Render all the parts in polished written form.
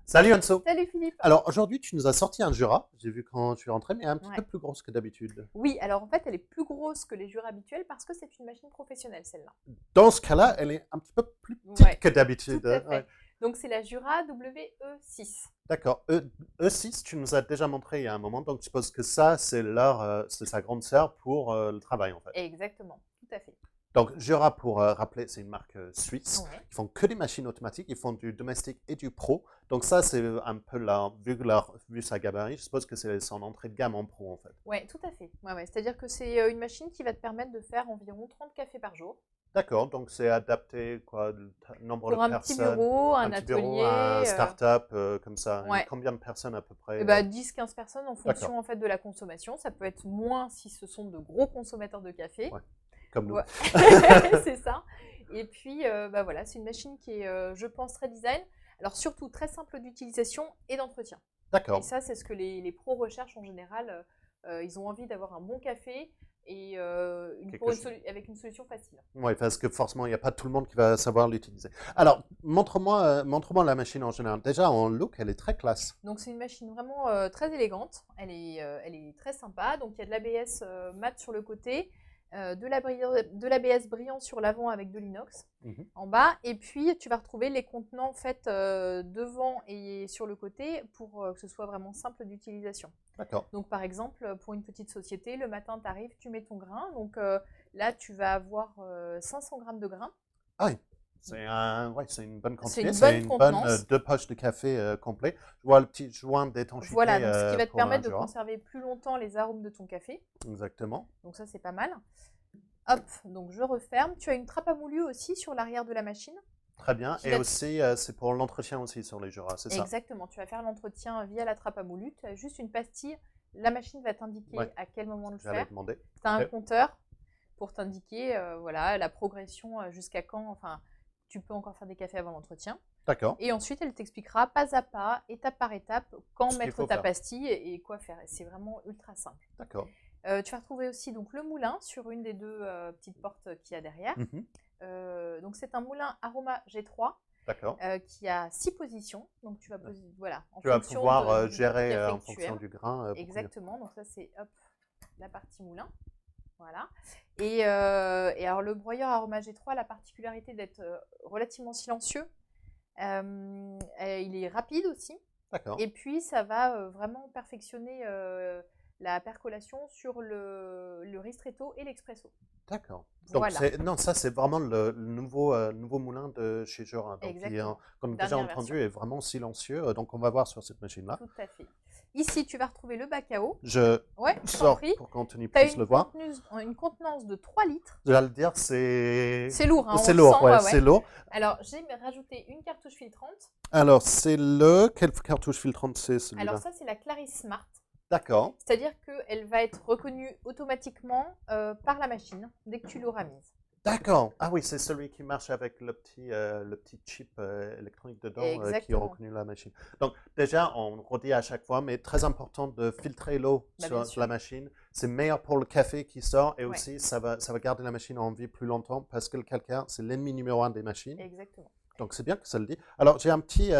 Salut Anso. Salut Philippe. Alors aujourd'hui, tu nous as sorti un Jura, j'ai vu quand je suis rentré, mais un petit peu Ouais. plus grosse que d'habitude. Oui, alors en fait, elle est plus grosse que les jures habituelles parce que c'est une machine professionnelle, celle-là. Dans ce cas-là, elle est un petit peu plus petite Ouais, que tout d'habitude. à Ouais. fait. Donc c'est la Jura WE6. D'accord. E6, tu nous as déjà montré il y a un moment, donc je suppose que ça, c'est sa grande sœur pour le travail en fait. Exactement, tout à fait. Donc Jura, pour rappeler, c'est une marque suisse. Ouais. Ils font que des machines automatiques, ils font du domestique et du pro. Donc ça, c'est un peu vu sa gabarit, je suppose que c'est son entrée de gamme en pro en fait. Ouais, tout à fait. Ouais, ouais. C'est-à-dire que c'est une machine qui va te permettre de faire environ 30 cafés par jour. D'accord, donc c'est adapté, quoi, le nombre de Pour un petit personnes, bureau, un un petit bureau, un atelier, start-up, comme ça. Et ouais. combien de personnes à peu Et près? bah 10-15 personnes en D'accord, fonction en fait de la consommation. Ça peut être moins si ce sont de gros consommateurs de café. ouais, comme nous. Ouais. C'est ça. Et puis, bah voilà, c'est une machine qui est, je pense, très design. Alors surtout très simple d'utilisation et d'entretien. Et D'accord, ça, c'est ce que les pros recherchent en général. Ils ont envie d'avoir un bon café et quelque chose. avec une solution facile. Oui, parce que forcément, il n'y a pas tout le monde qui va savoir l'utiliser. Alors, montre-moi la machine en général. Déjà, en look, elle est très classe. Donc c'est une machine vraiment très élégante. Elle est très sympa. Donc il y a de l'ABS mat sur le côté, de l'ABS brillant sur l'avant avec de l'inox Mhm. en bas. Et puis tu vas retrouver les contenants faits devant et sur le côté pour que ce soit vraiment simple d'utilisation. D'accord. Donc par exemple, pour une petite société, le matin tu arrives, tu mets ton grain. Donc là tu vas avoir 500 grammes de grains. Ah oui, c'est une bonne C'est quantité. une C'est bonne une bonne contenance. deux poches de café complet. Je vois le petit joint Voilà, d'étanchéité donc ce qui va te pour un permettre de Jura. conserver plus longtemps les arômes de ton café. Exactement. Donc ça, c'est pas mal. Hop, donc je referme. Tu as une trappe à moulu aussi sur l'arrière de la machine. Très bien. Qui Et va aussi, c'est pour l'entretien aussi sur les Jura, c'est ça? Exactement, tu vas faire l'entretien via la trappe à moulu. Tu as juste une pastille. La machine va Ouais, t'indiquer à quel moment le j'allais faire. demander. Tu as un Ok. compteur pour t'indiquer voilà, la progression jusqu'à quand. Enfin, tu peux encore faire des cafés avant l'entretien. D'accord. Et ensuite, elle t'expliquera pas à pas, étape par étape, quand Ce qu'il mettre faut ta faire. pastille et quoi faire. Et c'est vraiment ultra simple. D'accord. Tu vas retrouver aussi donc, le moulin sur une des deux petites portes qu'il y a derrière. Mhm. Donc c'est un moulin Aroma G3 D'accord. qui a 6 positions. Donc tu vas poser, voilà, en Tu vas fonction pouvoir du gérer café en que tu fonction aimes. du grain beaucoup mieux. Exactement. Donc ça c'est hop la partie moulin. Voilà. Et alors le broyeur Aroma G3 a la particularité d'être relativement silencieux. Il est rapide aussi. D'accord. Et puis, ça va vraiment perfectionner la percolation sur le ristretto et l'expresso. D'accord. Donc, Voilà, non, ça, c'est vraiment le nouveau moulin de chez Jorin. Donc, exactement. comme déjà Dernière version. entendu, est vraiment silencieux. Donc, on va voir sur cette machine-là. Tout à fait. Ici, tu vas retrouver le bac à eau. Je Ouais, je t'en sors prie. pour qu'Anthony Tu as puisse le voir. une contenance de 3 litres. Je vais le dire, c'est... C'est lourd, hein, on C'est le lourd, sent. ouais, Ouais, c'est ouais. lourd. Alors, j'ai rajouté une cartouche filtrante. Alors, quelle cartouche filtrante c'est Alors, celui-là? ça, c'est la Claris Smart. D'accord. C'est-à-dire qu'elle va être reconnue automatiquement par la machine dès que tu l'auras mise. D'accord. Ah oui, c'est celui qui marche avec le petit chip électronique dedans qui a Exactement. reconnu la machine. Donc déjà, on redit à chaque fois, mais très important de filtrer l'eau Bah, sur bien la sûr. machine. C'est meilleur pour le café qui sort et Ouais, aussi ça va garder la machine en vie plus longtemps parce que le calcaire, c'est l'ennemi numéro un des machines. exactement. Donc c'est bien que ça le dit. Alors j'ai le petit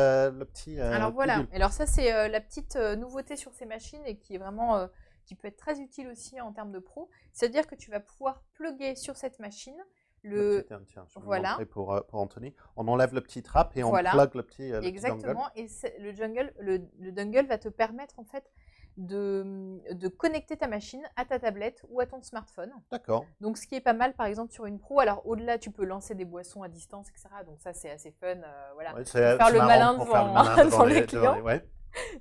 Alors voilà, bidule. alors ça c'est la petite nouveauté sur ces machines et qui est vraiment qui peut être très utile aussi en termes de pro. C'est-à-dire que tu vas pouvoir plugger sur cette machine Le le petit, tiens, je vais le voilà, montrer pour Anthony. On enlève le petit trap et on voilà, plug le petit dongle. exactement. Et le dongle va te permettre en fait de connecter ta machine à ta tablette ou à ton smartphone. D'accord. Donc ce qui est pas mal par exemple sur une pro, alors au-delà tu peux lancer des boissons à distance, etc. Donc ça c'est assez fun, voilà, Ouais, pour faire c'est le marrant malin pour faire le devant, malin devant les devant clients. ouais.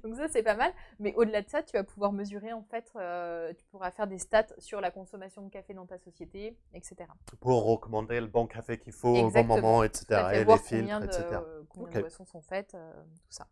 Donc ça, c'est pas mal. Mais au-delà de ça, tu vas pouvoir mesurer, en fait, tu pourras faire des stats sur la consommation de café dans ta société, etc. Pour recommander le bon café qu'il faut au bon Exactement. moment, Tout à etc. fait. Et les Voir filtres, etc. combien de Ok, boissons sont faites, tout ça.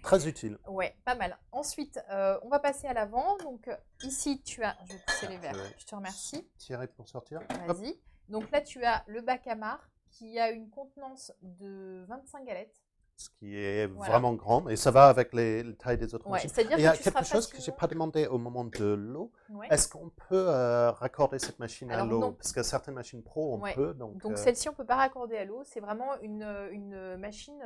très utile. Ouais, pas mal. Ensuite, on va passer à l'avant. Donc ici, tu as... Je vais pousser les verres. Je vais Je te remercie. tirer pour sortir. Hop. Vas-y. Donc là, tu as le bac à marc qui a une contenance de 25 galettes. Ce qui est Voilà. vraiment grand, et ça va avec les tailles des autres Ouais, machines. c'est-à-dire Et il y a que tu seras quelque chose que je n'ai facilement... pas demandé au moment de l'eau. Ouais. Est-ce qu'on peut raccorder cette machine à Alors l'eau? non. Parce que certaines machines pro, on Ouais. peut. Donc, Donc celle-ci, on ne peut pas raccorder à l'eau. C'est vraiment une machine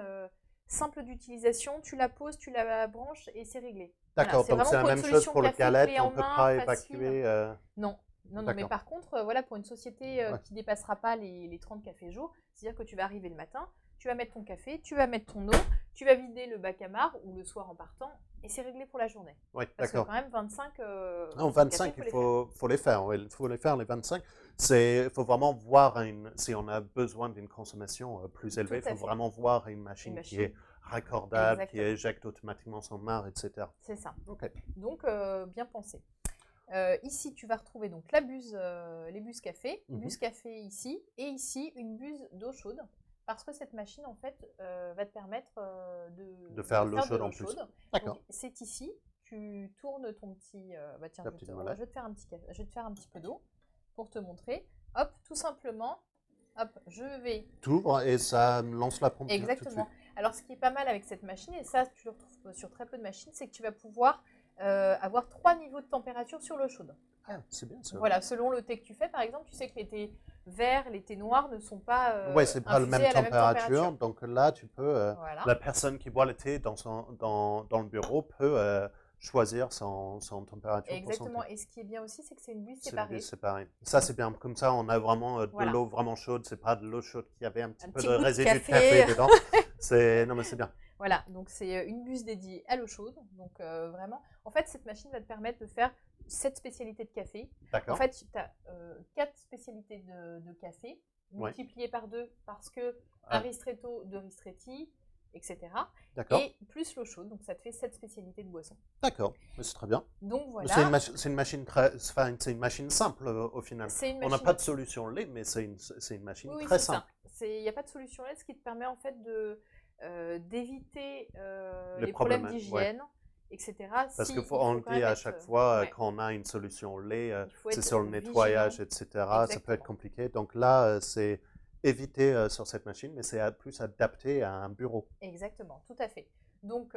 simple d'utilisation, tu la poses, tu la branches et c'est réglé. D'accord, Voilà, donc c'est la vraiment même pour une chose solution pour le café galette, clé on en ne peut main, pas facile. évacuer. Non, non, mais D'accord. par contre, voilà, pour une société Ouais. qui dépassera pas les 30 cafés jour, c'est-à-dire que tu vas arriver le matin, tu vas mettre ton café, tu vas mettre ton eau, tu vas vider le bac à marre ou le soir en partant et c'est réglé pour la journée. Oui, Parce que d'accord. quand même, 25 Non, cafés, 25, faut il les faire. faut les faire. Oui, il faut les faire, les 25. Il faut vraiment voir si on a besoin d'une consommation plus élevée. Tout Il à faut fait. vraiment voir une Une machine qui machine, est raccordable, qui exactement, éjecte automatiquement son marre, etc. c'est ça. Ok. Donc, bien pensé. Ici, tu vas retrouver donc la buse, les buses café, Mhm. buse café ici, et ici une buse d'eau chaude, parce que cette machine en fait va te permettre De faire de l'eau faire de chaude l'eau en plus. chaude. D'accord. Donc c'est ici, tu tournes ton petit, bah tiens, La petite je molette. vais te faire un petit café, je vais te faire un petit peu d'eau pour te montrer. Hop, tout simplement, hop, je vais. T'ouvres et ça lance la pompe tout de suite. Exactement. Alors, ce qui est pas mal avec cette machine, et ça, tu le retrouves sur très peu de machines, c'est que tu vas pouvoir avoir 3 niveaux de température sur l'eau chaude. Ah, c'est bien ça. Voilà, selon le thé que tu fais, par exemple, tu sais que les thés verts, les thés noirs ne sont pas Oui, c'est pas la infusés même à la même température. température. Donc là, tu peux. Voilà, La personne qui boit le thé dans le bureau peut choisir son température pour son thé. exactement. Et ce qui est bien aussi, c'est que c'est une buse C'est séparée. séparé. Ça, c'est bien. Comme ça, on a vraiment de Voilà. l'eau vraiment chaude. C'est pas de l'eau chaude qui avait un petit Un peu petit de goût de résidu de café. café dedans. Non, mais c'est bien. Voilà, donc c'est une buse dédiée à l'eau chaude. Donc vraiment, en fait, cette machine va te permettre de faire 7 spécialités de café. En D'accord. fait, tu as 4 spécialités de café Ouais. multipliées par 2 parce que Ah. un ristretto, 2 ristretti, etc. D'accord. Et plus l'eau chaude, donc ça te fait 7 spécialités de boisson. D'accord. Mais c'est très bien. Donc Mais voilà, c'est une machine très, enfin, c'est une machine simple au final. c'est une On n'a machine. pas de solution lait, mais c'est une machine Oui, très c'est simple. ça. Il n'y a pas de solution là, ce qui te permet en fait d'éviter Les les problèmes problèmes, ouais. d'hygiène, etc. Parce Si, qu'on le quand dit même à être, chaque fois, ouais, quand on a une solution lait, il faut c'est être sur le nettoyage, vigilant. etc. Ça peut être Exactement. compliqué. Donc là, c'est évité sur cette machine, mais c'est plus adapté à un bureau. Exactement, tout à fait. Donc,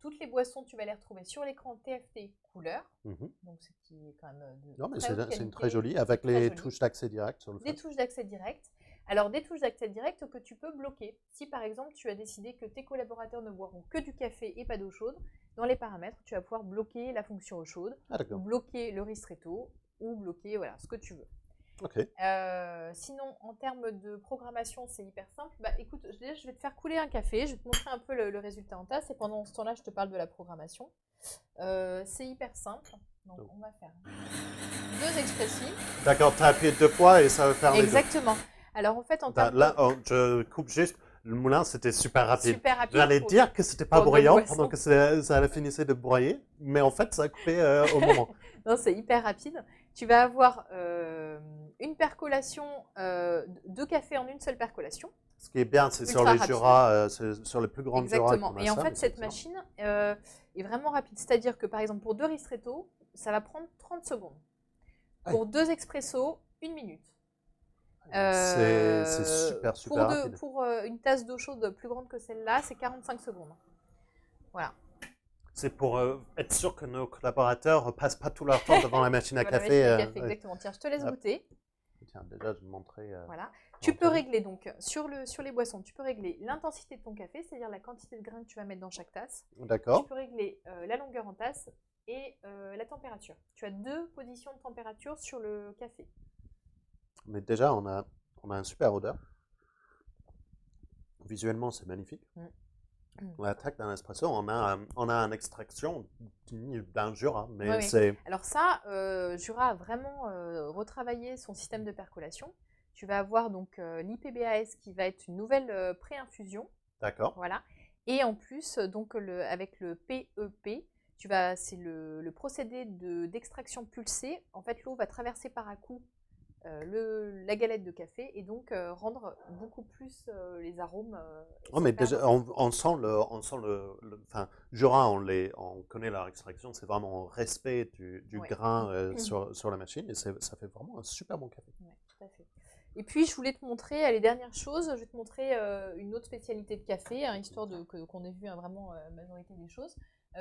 toutes les boissons, tu vas les retrouver sur l'écran TFT couleur. Mhm. Donc, ce qui est quand même de Non, mais très haute c'est une qualité, très jolie, avec très les joli. touches d'accès direct sur le Des front. touches d'accès direct. Alors, des touches d'accès direct que tu peux bloquer. Si par exemple, tu as décidé que tes collaborateurs ne boiront que du café et pas d'eau chaude, dans les paramètres, tu vas pouvoir bloquer la fonction eau chaude, Ah, d'accord. bloquer le ristretto ou bloquer voilà, ce que tu veux. Ok. Sinon, en termes de programmation, c'est hyper simple. Bah, écoute, déjà, je vais te faire couler un café, je vais te montrer un peu le résultat en tasse et pendant ce temps-là, je te parle de la programmation. C'est hyper simple. Donc, on va faire 2 expressifs. D'accord, tu as appuyé 2 fois et ça va faire les deux. Exactement. Alors, en fait, en termes Là, je coupe juste. Le moulin, c'était super rapide. super rapide. J'allais pour- dire que c'était pas pour deux bruyant boissons. pendant que ça finissait de broyer, mais en fait, ça a coupé au moment. Non, c'est hyper rapide. Tu vas avoir une percolation, 2 cafés en une seule percolation. Ce qui est bien, c'est sur Ultra les rapide. Jura, sur les plus grandes Jura. Exactement. qu'on a Et en ça, fait, mais c'est cette excellent. machine est vraiment rapide. C'est-à-dire que, par exemple, pour 2 ristretto, ça va prendre 30 secondes. Pour 2 expresso, 1 minute. C'est super, super rapide. Pour une tasse d'eau chaude plus grande que celle-là, c'est 45 secondes. Voilà. C'est pour être sûr que nos collaborateurs ne passent pas tout leur temps devant la machine à Voilà, café. machine à café, Ouais. exactement. Tiens, je te laisse Hop. goûter. Tiens, déjà, je vais te montrer. Voilà. Tu peux régler donc sur les boissons, tu peux régler l'intensité de ton café, c'est-à-dire la quantité de grains que tu vas mettre dans chaque tasse. Tu D'accord. peux régler la longueur en tasse et la température. Tu as 2 positions de température sur le café. Mais déjà, on a un super odeur. Visuellement, c'est magnifique. On attaque d'un espresso, on a une extraction d'un Jura, mais Ouais, oui. c'est... Alors ça, Jura a vraiment retravaillé son système de percolation. Tu vas avoir donc l'IPBAS qui va être une nouvelle pré-infusion. D'accord. Voilà. Et en plus, donc avec le PEP, c'est le procédé d'extraction pulsée. En fait, l'eau va traverser par à coup la galette de café et donc rendre beaucoup plus les arômes. Oh, mais sans perdre. déjà, on sent enfin, Jura, on connaît leur extraction, c'est vraiment un respect du Ouais. grain sur la machine et ça fait vraiment un super bon café. Ouais, tout à fait. Et puis, je voulais te montrer, les dernières choses, je vais te montrer une autre spécialité de café, hein, histoire qu'on ait vu vraiment la majorité des choses,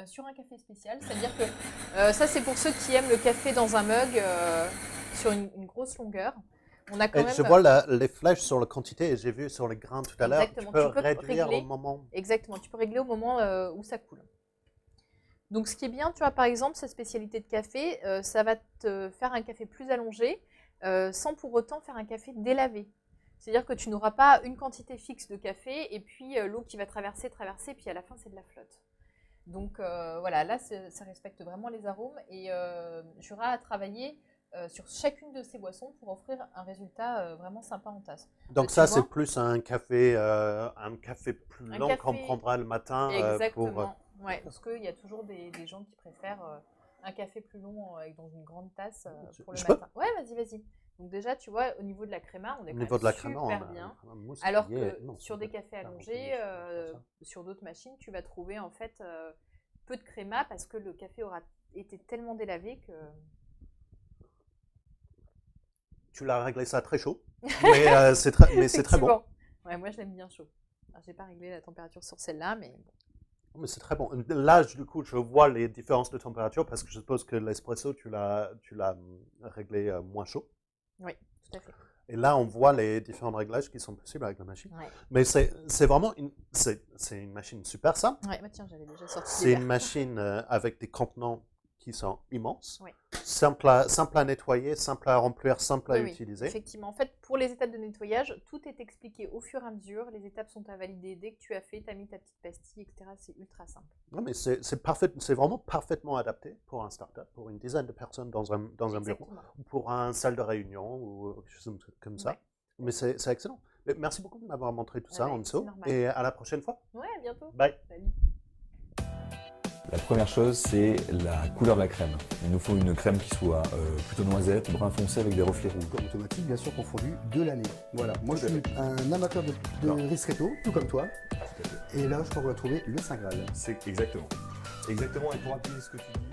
sur un café spécial. C'est-à-dire que ça, c'est pour ceux qui aiment le café dans un mug sur une grosse longueur. On a quand Et même... je vois les flèches sur la quantité et j'ai vu sur les grains tout à l'heure. Exactement. Tu peux Tu peux réduire régler. au moment. Exactement, tu peux régler au moment où ça coule. Donc ce qui est bien, tu vois, par exemple, sa spécialité de café, ça va te faire un café plus allongé, sans pour autant faire un café délavé. C'est-à-dire que tu n'auras pas une quantité fixe de café et puis l'eau qui va traverser, puis à la fin c'est de la flotte. Donc voilà, là ça respecte vraiment les arômes et Jura a travaillé sur chacune de ces boissons pour offrir un résultat vraiment sympa en tasse. Donc Tu ça, vois, c'est plus un café plus un long qu'on café, prendra le matin exactement. Ouais, parce qu'il y a toujours des gens qui préfèrent un café plus long dans une grande tasse pour le matin. Ouais, vas-y. Donc déjà, tu vois, au niveau de la créma, on est Au quand niveau même de la créma, super bien. Alors que sur des cafés allongés, sur d'autres machines, tu vas trouver en fait peu de créma parce que le café aura été tellement délavé que... Tu l'as réglé ça très chaud, mais c'est très bon. Effectivement. Ouais, moi je l'aime bien chaud. Alors, j'ai pas réglé la température sur celle-là, mais bon. Mais c'est très bon. Là, du coup, je vois les différences de température parce que je suppose que l'espresso, tu l'as réglé moins chaud. Oui, tout à fait. Et là, on voit les différents réglages qui sont possibles avec la machine. Ouais. Mais c'est vraiment c'est une machine super simple. Ouais, bah tiens, j'avais déjà sorti C'est des une verres. machine avec des contenants qui sont immenses. Ouais. Simple à nettoyer, simple à remplir, simple à Oui, utiliser. effectivement. En fait, pour les étapes de nettoyage, tout est expliqué au fur et à mesure. Les étapes sont à valider dès que tu as fait, tu as mis ta petite pastille, etc. C'est ultra simple. Non, mais c'est vraiment parfaitement adapté pour un startup, pour une dizaine de personnes dans un bureau, Exactement. ou pour une salle de réunion, ou quelque chose comme ça. Ouais. Mais c'est excellent. Mais merci beaucoup de m'avoir montré tout ça, bah, Anso. c'est normal. Et à la prochaine fois. Ouais, à bientôt. Bye. Salut. La première chose, c'est la couleur de la crème. Il nous faut une crème qui soit plutôt noisette, brun foncé avec des reflets rouges. Automatique, bien sûr, confondu de l'année. Voilà, moi je suis un amateur de ristretto, tout comme toi. Et là, je crois qu'on va trouver le Saint Graal. C'est exactement. Exactement, et pour appuyer ce que tu dis,